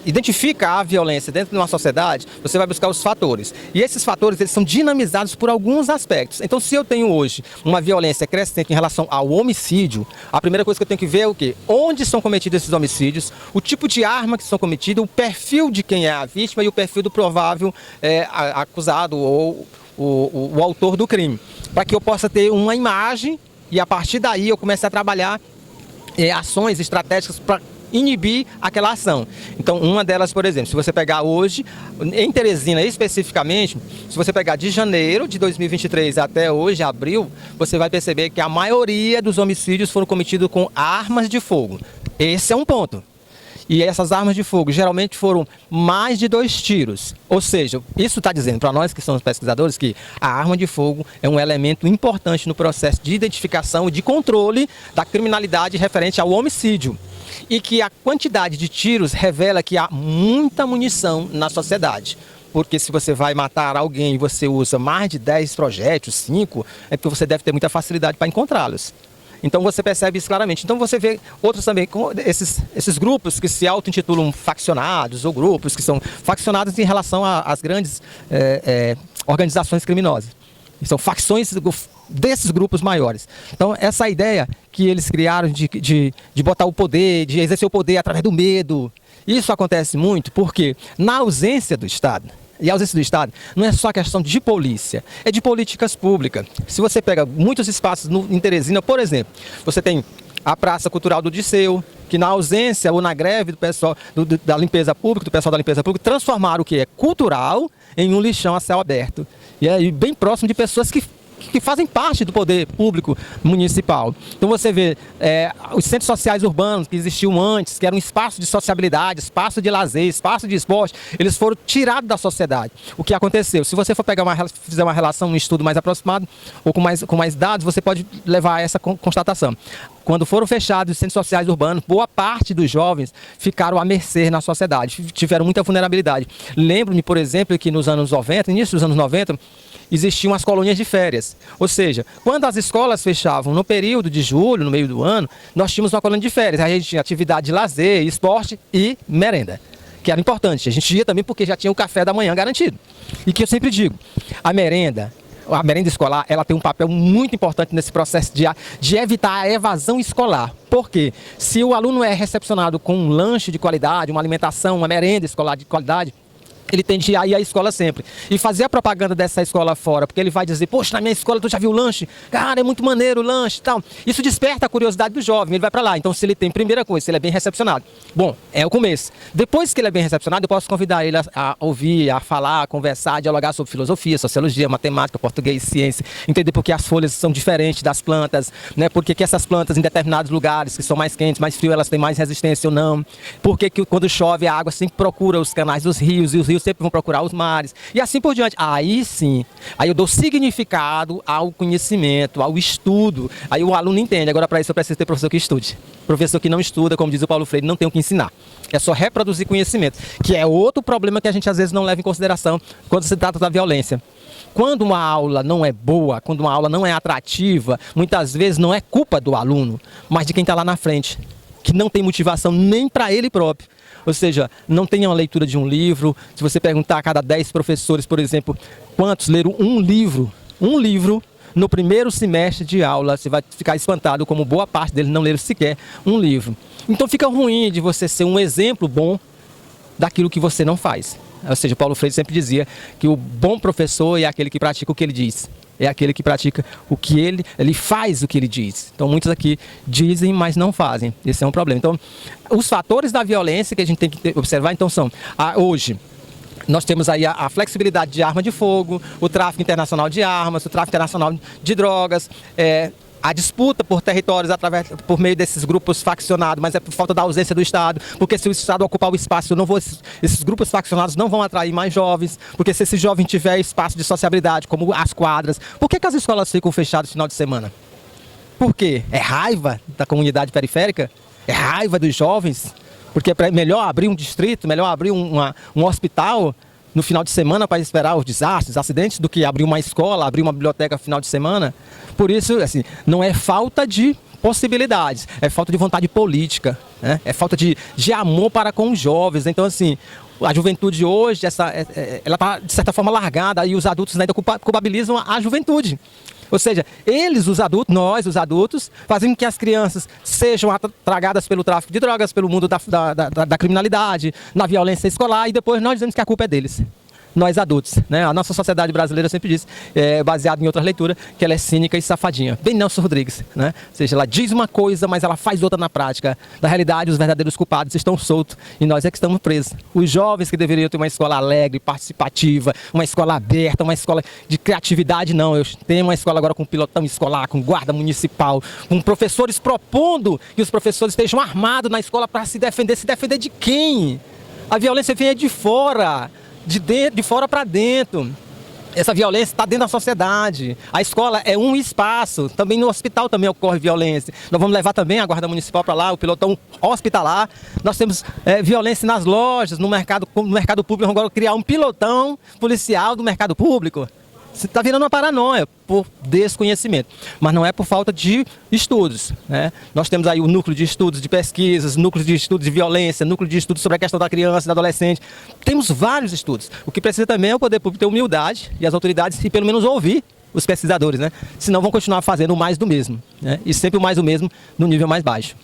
identifica a violência dentro de uma sociedade, você vai buscar os fatores. E esses fatores, eles são dinamizados por alguns aspectos. Então, se eu tenho hoje uma violência crescente em relação ao homicídio, a primeira coisa que eu tenho que ver é o quê? Onde são cometidos esses homicídios, o tipo de arma que são cometidos, o perfil de quem é a vítima e o perfil do provável acusado ou o autor do crime. Para que eu possa ter uma imagem e, a partir daí, eu comece a trabalhar ações estratégicas para inibir aquela ação. Então, uma delas, por exemplo, se você pegar hoje, em Teresina especificamente, se você pegar de janeiro de 2023 até hoje, abril, você vai perceber que a maioria dos homicídios foram cometidos com armas de fogo. Esse é um ponto. E essas armas de fogo geralmente foram mais de 2 tiros. Ou seja, isso está dizendo para nós que somos pesquisadores que a arma de fogo é um elemento importante no processo de identificação e de controle da criminalidade referente ao homicídio. E que a quantidade de tiros revela que há muita munição na sociedade. Porque se você vai matar alguém e você usa mais de 10 projéteis, 5, é porque você deve ter muita facilidade para encontrá-los. Então você percebe isso claramente. Então você vê outros também, esses grupos que se auto-intitulam faccionados, ou grupos que são faccionados em relação às grandes organizações criminosas. São facções desses grupos maiores. Então, essa ideia que eles criaram de botar o poder, de exercer o poder através do medo, isso acontece muito porque, na ausência do Estado, e a ausência do Estado não é só questão de polícia, é de políticas públicas. Se você pega muitos espaços em Teresina, por exemplo, você tem a Praça Cultural do Disseu, que na ausência ou na greve do pessoal da limpeza pública, do pessoal da limpeza pública, transformaram o que é cultural em um lixão a céu aberto. E aí bem próximo de pessoas que fazem parte do poder público municipal. Então você vê os centros sociais urbanos que existiam antes, que eram um espaço de sociabilidade, espaço de lazer, espaço de esporte, eles foram tirados da sociedade. O que aconteceu? Se você for pegar fizer uma relação, um estudo mais aproximado ou com mais dados, você pode levar a essa constatação. Quando foram fechados os centros sociais urbanos, boa parte dos jovens ficaram à mercê na sociedade, tiveram muita vulnerabilidade. Lembro-me, por exemplo, que nos anos 90, início dos anos 90, existiam as colônias de férias. Ou seja, quando as escolas fechavam no período de julho, no meio do ano, nós tínhamos uma colônia de férias. Aí a gente tinha atividade de lazer, esporte e merenda, que era importante. A gente ia também porque já tinha o café da manhã garantido. E que eu sempre digo, a merenda escolar, ela tem um papel muito importante nesse processo de evitar a evasão escolar. Por quê? Se o aluno é recepcionado com um lanche de qualidade, uma alimentação, uma merenda escolar de qualidade, ele tende a ir à escola sempre. E fazer a propaganda dessa escola fora, porque ele vai dizer, poxa, na minha escola tu já viu o lanche? Cara, é muito maneiro o lanche e tal. Isso desperta a curiosidade do jovem, ele vai para lá. Então, se ele tem, primeira coisa, se ele é bem recepcionado. Bom, é o começo. Depois que ele é bem recepcionado, eu posso convidar ele a ouvir, a falar, a conversar, a dialogar sobre filosofia, sociologia, matemática, português, ciência, entender por que as folhas são diferentes das plantas, né? Por que essas plantas em determinados lugares que são mais quentes, mais frios, elas têm mais resistência ou não. Por que quando chove a água sempre procura os canais dos rios e os rios sempre vão procurar os mares, e assim por diante. Aí sim, aí eu dou significado ao conhecimento, ao estudo, aí o aluno entende. Agora, para isso eu preciso ter professor que estude. Professor que não estuda, como diz o Paulo Freire, não tem o que ensinar. É só reproduzir conhecimento, que é outro problema que a gente às vezes não leva em consideração quando se trata da violência. Quando uma aula não é boa, quando uma aula não é atrativa, muitas vezes não é culpa do aluno, mas de quem está lá na frente, que não tem motivação nem para ele próprio. Ou seja, não tem uma leitura de um livro. Se você perguntar a cada 10 professores, por exemplo, quantos leram um livro no primeiro semestre de aula, você vai ficar espantado como boa parte deles não leram sequer um livro. Então fica ruim de você ser um exemplo bom daquilo que você não faz. Ou seja, Paulo Freire sempre dizia que o bom professor é aquele que pratica o que ele diz. É aquele que pratica o que ele faz o que ele diz. Então muitos aqui dizem, mas não fazem. Esse é um problema. Então, os fatores da violência que a gente tem que observar, então, são hoje nós temos aí a flexibilidade de arma de fogo, o tráfico internacional de armas, o tráfico internacional de drogas, a disputa por territórios por meio desses grupos faccionados, mas é por falta da ausência do Estado, porque se o Estado ocupar o espaço, esses grupos faccionados não vão atrair mais jovens, porque se esse jovem tiver espaço de sociabilidade, como as quadras, por que as escolas ficam fechadas no final de semana? Por quê? É raiva da comunidade periférica? É raiva dos jovens? Porque é melhor abrir um distrito, melhor abrir um hospital no final de semana para esperar os desastres, acidentes, do que abrir uma escola, abrir uma biblioteca no final de semana. Por isso, assim, não é falta de possibilidades, é falta de vontade política, né? É falta de amor para com os jovens. Então, assim, a juventude hoje, ela está, de certa forma, largada, e os adultos ainda culpabilizam a juventude. Ou seja, eles, os adultos, nós, os adultos, fazem com que as crianças sejam tragadas pelo tráfico de drogas, pelo mundo da criminalidade, na violência escolar, e depois nós dizemos que a culpa é deles. Nós adultos, né? A nossa sociedade brasileira sempre diz, baseado em outra leitura, que ela é cínica e safadinha. Bem Nelson Rodrigues, né? Ou seja, ela diz uma coisa, mas ela faz outra na prática. Na realidade, os verdadeiros culpados estão soltos e nós é que estamos presos. Os jovens que deveriam ter uma escola alegre, participativa, uma escola aberta, uma escola de criatividade, não. Eu tenho uma escola agora com pilotão escolar, com guarda municipal, com professores propondo que os professores estejam armados na escola para se defender. Se defender de quem? A violência vem de fora. De fora para dentro. Essa violência está dentro da sociedade. A escola é um espaço. Também no hospital também ocorre violência. Nós vamos levar também a guarda municipal para lá, o pelotão hospitalar. Nós temos violência nas lojas, no mercado público. Vamos agora criar um pilotão policial do mercado público. Está virando uma paranoia por desconhecimento, mas não é por falta de estudos, né? Nós temos aí o núcleo de estudos de pesquisas, núcleo de estudos de violência, núcleo de estudos sobre a questão da criança e do adolescente. Temos vários estudos. O que precisa também é o poder público ter humildade e as autoridades, e pelo menos ouvir os pesquisadores, né? Senão vão continuar fazendo o mais do mesmo, né? E sempre o mais do mesmo no nível mais baixo.